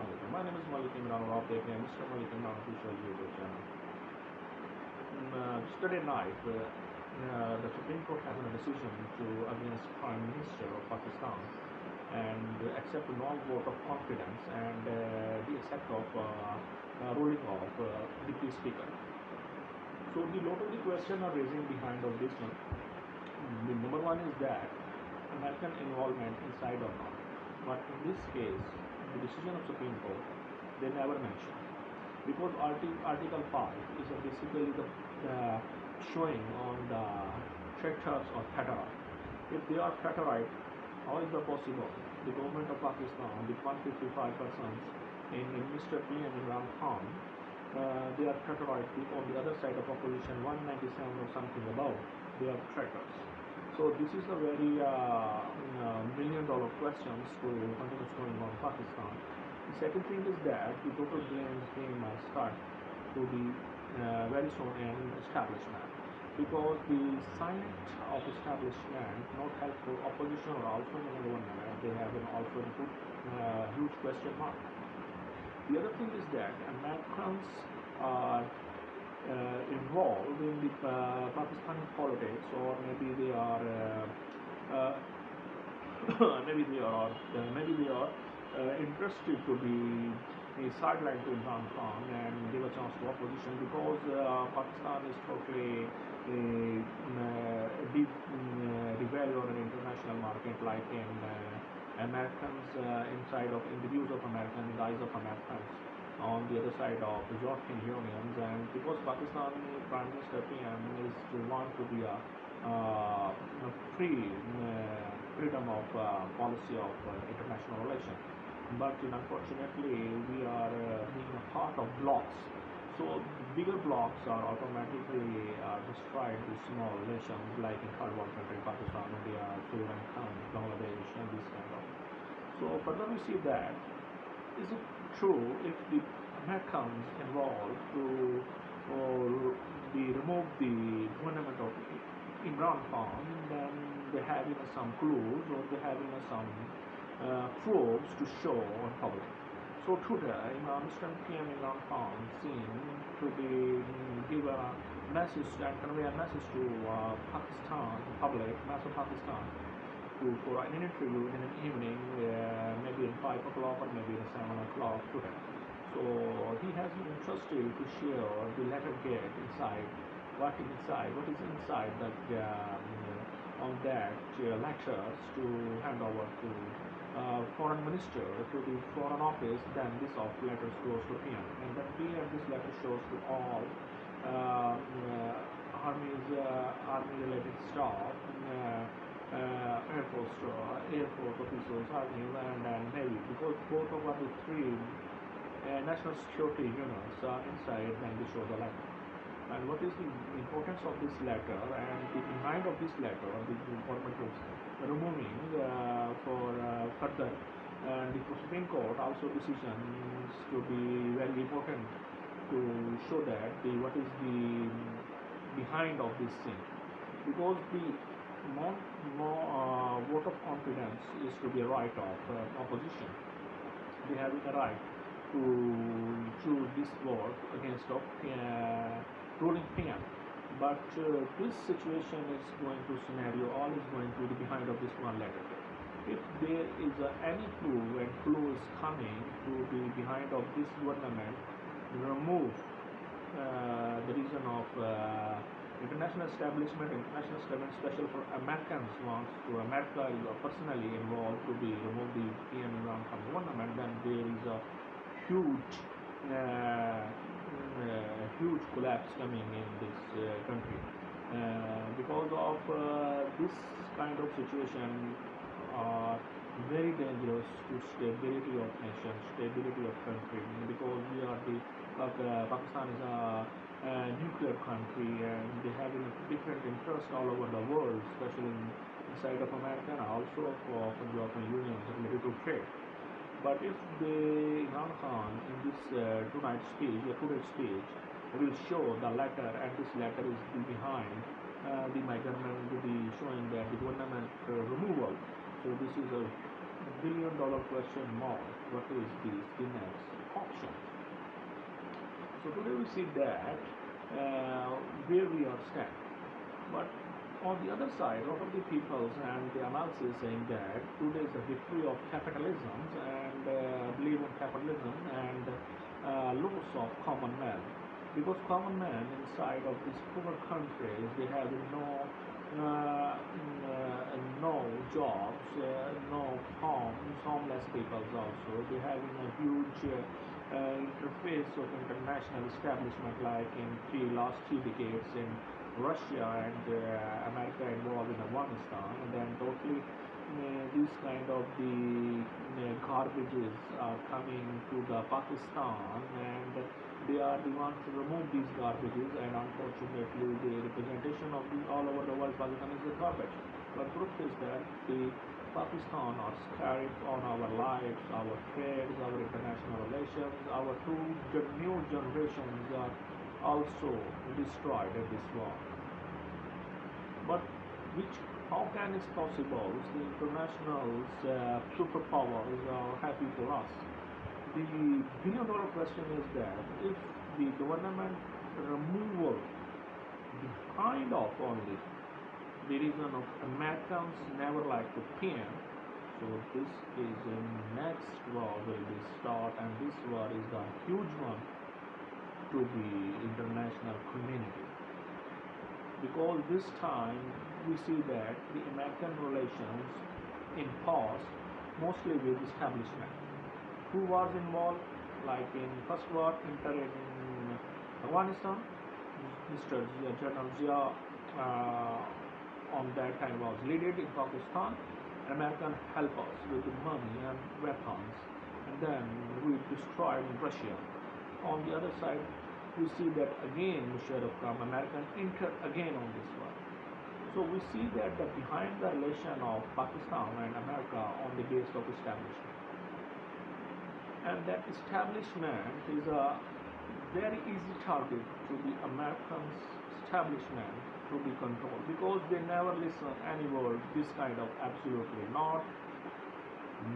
Assalamualaikum. My name is Malik Imran of the Mr. Malik Imran official YouTube channel. Yesterday night, the Supreme Court has a decision to against Prime Minister of Pakistan and accept a non-vote of confidence and the accept of ruling of Deputy Speaker. So the lot of the question are raising behind of this one. The number one is that American involvement inside or not. But in this case, the decision of Supreme Court, they never mention. Because Article 5 is basically the showing on the traitors or Fatarite. If they are Fatarite, how is that possible? The government of Pakistan, with 155 persons in Mr. PM Imran Khan, they are Fatarite. On the other side of opposition, 197 or something above, they are traitors. So this is a very million-dollar questions to continue going on Pakistan. The second thing is that the total blames game start to be very soon in establishment, because the silent of establishment not helpful opposition or also in the government, they have also put huge question mark. The other thing is that Americans are involved in the Pakistani politics, or maybe they are maybe they are interested to be sidelined to Imran Khan and give a chance to opposition, because Pakistan is totally devalued on an international market, like in Americans inside of in the views of Americans, in the eyes of Americans, on the other side of the European unions, and because Pakistani Prime Minister PM is to want to be a freedom of policy of international relations, but unfortunately we are being a part of blocks. So bigger blocks are automatically destroyed to small nations like in third world country, Pakistan, India, Sri Lanka, Bangladesh, and this kind of. So further we see that, is it true if the Americans involved to remove the government of Imran Khan, then they have some clues, or they have some proofs to show on public. So today, Mr. PM Imran Khan seemed to be give a message and convey a message to Pakistan public, mass of Pakistan, for an interview in an evening, maybe at 5 o'clock or maybe at 7 o'clock today. So he has been interested to share the letter gate inside, what is inside that on that letters to hand over to foreign minister to the foreign office. Then this letters goes to PM, and then PM this letter shows to all army related staff. Air Force officers, Army, and Navy, because both of the three national security units are inside, and they show the letter. And what is the importance of this letter, and the behind of this letter, the government is removing for further, and the Supreme Court also decisions to be very important to show that what is the behind of this thing, because the more vote of confidence is to be a right of opposition. They have the right to choose this vote against of ruling PM. But this situation is going to scenario, all is going to be behind of this one letter. If there is any clue, and clue is coming to be behind of this government, remove the reason of international establishment, special for Americans wants to America is personally involved to be remove the PM Imran from government, then there is a huge huge collapse coming in this country, because of this kind of situation are very dangerous to stability of nation, stability of country, because we are the Pakistan is a nuclear country, and they have different interests all over the world, especially inside of America and also for the European Union related to trade. But if the Imran Khan in this today's speech will show the letter, and this letter is behind the my government will be showing that the government removal. So this is a billion-dollar question mark. What is the next option? So today we see that where we are standing. But on the other side, a lot of the people and the analysis saying that today is a victory of capitalism and believe in capitalism and loss of common man. Because common man inside of these poor countries, they have no jobs, no homes, homeless people also. They having a huge interface of international establishment like in last 3 decades in Russia and America involved in Afghanistan, and then totally these kind of the garbages are coming to the Pakistan, and they are the ones to remove these garbages, and unfortunately the representation of the all over the world Pakistan is the garbage. But truth is that the Pakistan are scarred on our lives, our trades, our international relations, our new generations are also destroyed at this war. But which, how can it possible? The international superpowers are happy for us. The billion-dollar question is that if the government removal behind of only the reason of Americans never like to pay, so this is the next war will be start, and this war is the huge one to the international community, because this time we see that the American relations in past mostly with establishment. Who was involved? Like in first war entered in Afghanistan, Mr. General Zia on that time was leaded in Pakistan. American help us with money and weapons, and then we destroyed Russia. On the other side, we see that again Musharraf from American entered again on this one. So we see that the behind the relation of Pakistan and America on the base of establishment. And that establishment is a very easy target to the American establishment to be controlled, because they never listen any word this kind of absolutely not,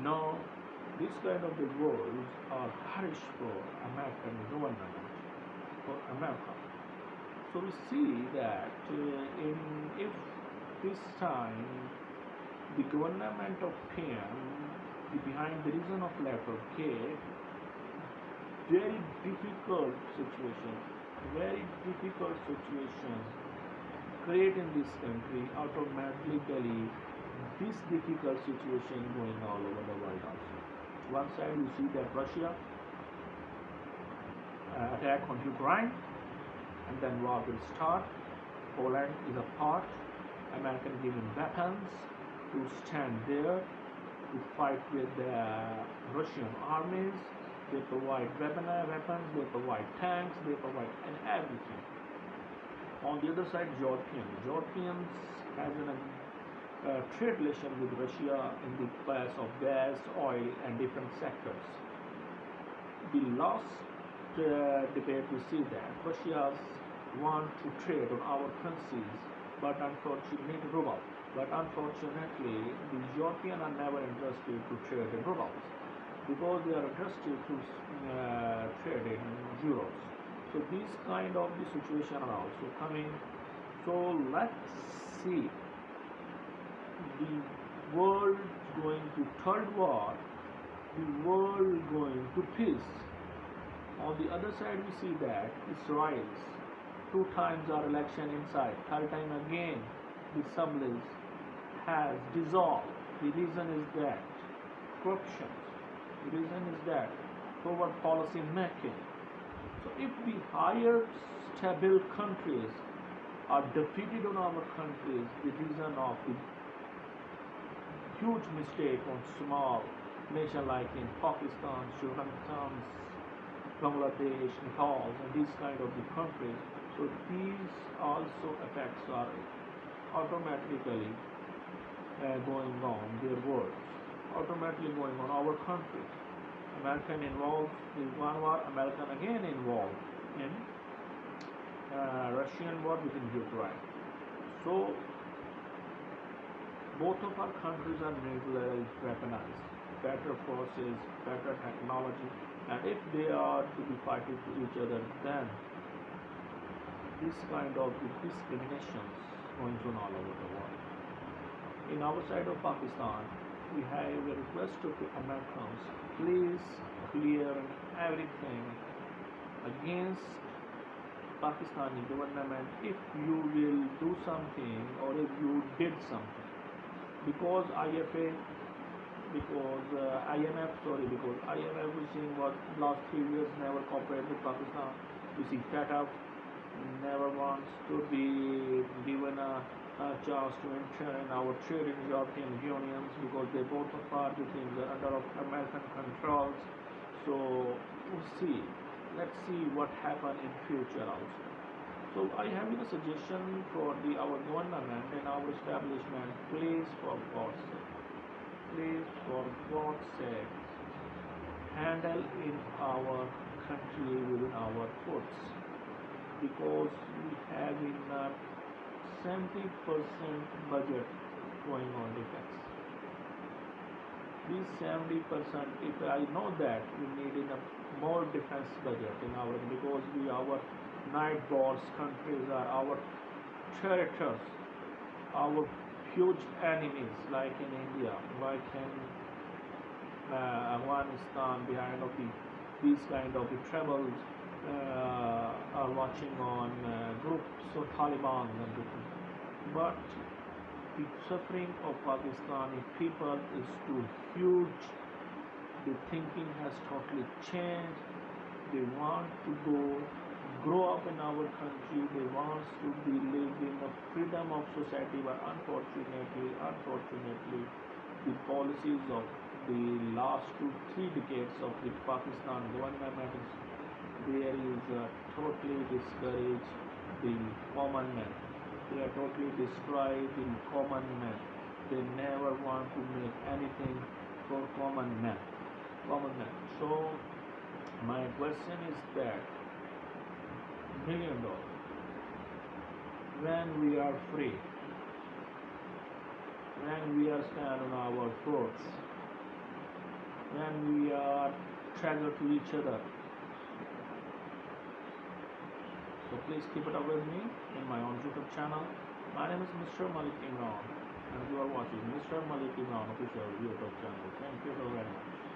no, this kind of the words are harsh for American government, for America. So we see that if this time the government of PM behind the reason of letter K, very difficult situation create in this country, automatically this difficult situation going all over the world also. One side you see that Russia attack on Ukraine, and then war will start. Poland is a part. American given weapons to stand there to fight with the Russian armies. They provide weapons, they provide tanks, they provide everything. On the other side, Europeans has a trade relation with Russia in the price of gas, oil, and different sectors. The last debate we see that Russia want to trade on our currencies, but unfortunately ruble. But unfortunately, the Europeans are never interested to trade in rubles, because they are interested to trade in euros. So these kind of the situation are also coming. So let's see, the world going to third war, the world going to peace. On the other side we see that Israel's 2 times our election inside, third time again the Assembly has dissolved. The reason is that corruption. The reason is that poor policy making. So if the higher stable countries are defeated on our countries, the reason of the huge mistake on small nation like in Pakistan, Sri Lanka, Bangladesh, Nepal, and these kind of the countries. So these also effects are automatically going on their words, automatically going on our country. American involved in one war, American again involved in Russian war within Ukraine. So both of our countries are nuclearly weaponized. better forces, better technology, and if they are to be fighting to each other, then this kind of discriminations going on all over the world. In our side of Pakistan, we have a request to Americans, please clear everything against Pakistani government if you will do something or if you did something. Because IMF is saying what last 3 years never cooperated with Pakistan. You see, Fata never wants to be given a chance to enter in our trade in European unions because they both are part within the under of American controls. So let's see what happen in future also. So I have a suggestion for our government and our establishment. Please for God's sake, handle in our country within our courts because we have enough 70% budget going on defense. This 70%, if I know that we need enough more defense budget in our because our neighbors countries are our territories, our huge enemies like in India, like in Afghanistan, behind of these kind of the troubles are watching on groups of Taliban and different. But the suffering of Pakistani people is too huge. The thinking has totally changed. They want to grow up in our country. They want to be lived in the freedom of society. But unfortunately, the policies of the last 2-3 decades of the Pakistan government there is totally discouraged the common man. They are totally destroyed the common man. They never want to make anything for common man. So my question is that $1 million when we are free, when we are stand on our courts, when we are treasure to each other. So please keep it up with me in my own YouTube channel. My name is Mr. Malik Imran and you are watching Mr. Malik Imran official YouTube channel. Thank you so very much.